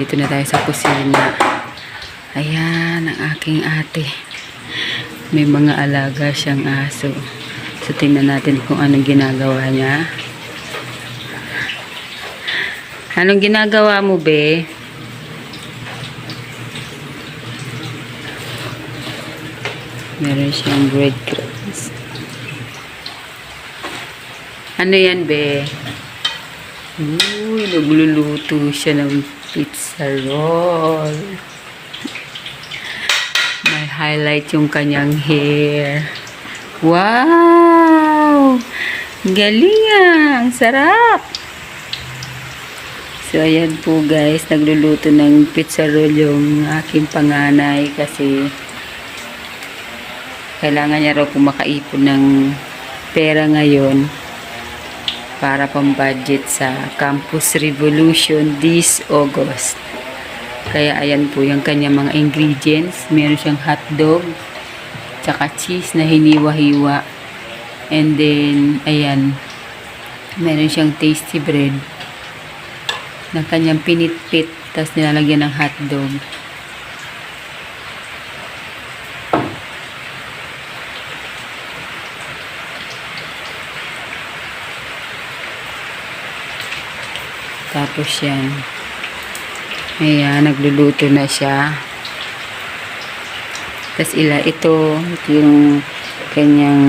Dito na tayo sa kusina. Ayan, ang aking ate. May mga alaga siyang aso. So, tingnan natin kung anong ginagawa niya. Anong ginagawa mo, be? Meron siyang breadcrumbs. Ano yan, be? Uy, nagluluto siya ng pizza roll. May highlight yung kanyang hair. Wow! Galing ah! Ang sarap! So, ayan po guys. Nagluluto ng pizza roll yung aking panganay kasi kailangan niya raw makaipon ng pera ngayon para pang-budget sa Campus Revolution this August. Kaya ayan po yung kanya mga ingredients. Meron siyang hotdog, tsaka cheese na hiniwa-hiwa. And then, ayan, meron siyang tasty bread na kanyang pinitpit, tapos nilalagyan ng hotdog. Tapos yan. Ayan, nagluluto na siya. Tapos ito yung kanyang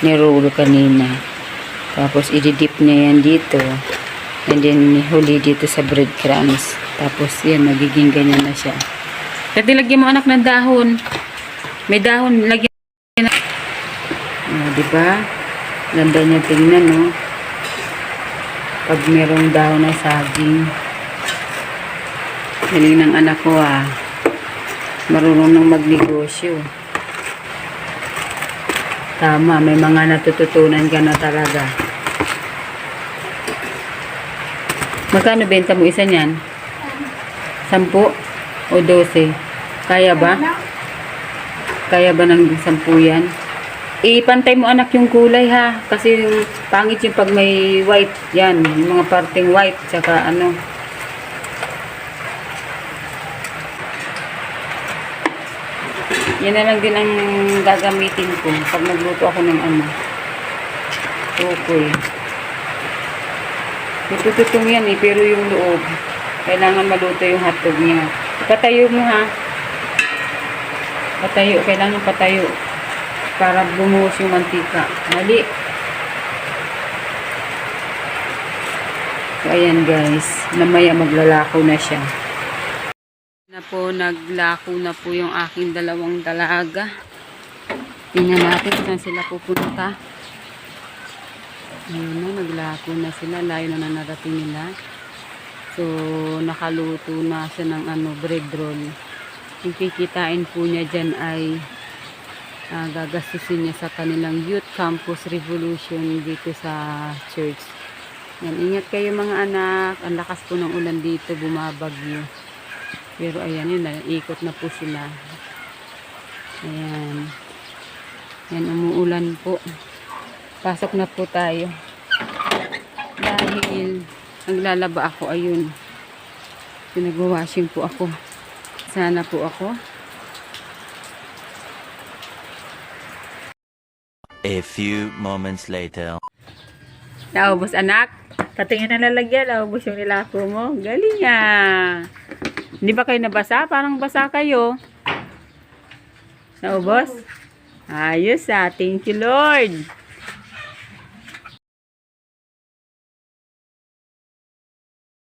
niroll kanina. Tapos ididip niya yan dito. And then huli dito sa breadcrumbs. Tapos yan, magiging ganyan na siya. Kasi lagyan mo anak ng dahon. May dahon, lagyan na. Diba? Ganda niya tingnan, no? Pag merong dahon na saging. Galing ng anak ko ah. Marunong nang magnegosyo. Tama, may mga natututunan ka na talaga. Magkano benta mo isa niyan? 10 o 12? Kaya ba? Kaya ba ng 10 yan? Ipantay mo anak yung kulay ha. Kasi pangit yung pag may white. Yan, yung mga parteng white. Tsaka ano. Yan na lang din ang gagamitin ko. Pag nagluto ako ng ano. Okay. Tututong yan eh. Pero yung loob. Kailangan maluto yung hotdog niya. Patayo mo ha. Patayo. Kailangan patayo. Para bumuhos yung mantika. Mali. So, ayan guys. Namaya maglalako na siya. Naglako na po yung aking dalawang dalaga. Tingnan natin kung saan sila pupunta. Ayun na, naglako na sila. Layo na narating nila. So, nakaluto na siya ng bread roll. Yung kikitain po niya dyan ay gagastusin niya sa kanilang Youth Campus Revolution dito sa church. Yan, ingat kayo mga anak. Ang lakas po ng ulan dito, bumabagyo. Pero ayan yun, ikot na po sila. Ayan. Yan, umuulan po. Pasok na po tayo. Dahil naglalaba ako, ayun. Pinag-washing po ako. Sana po ako. A few moments later. Naubos anak. Patingin na lalagyan. Naubos yung nilako mo. Galing ah. Hindi ba kayo nabasa? Parang basa kayo. Naubos? Ayos ah. Thank you Lord.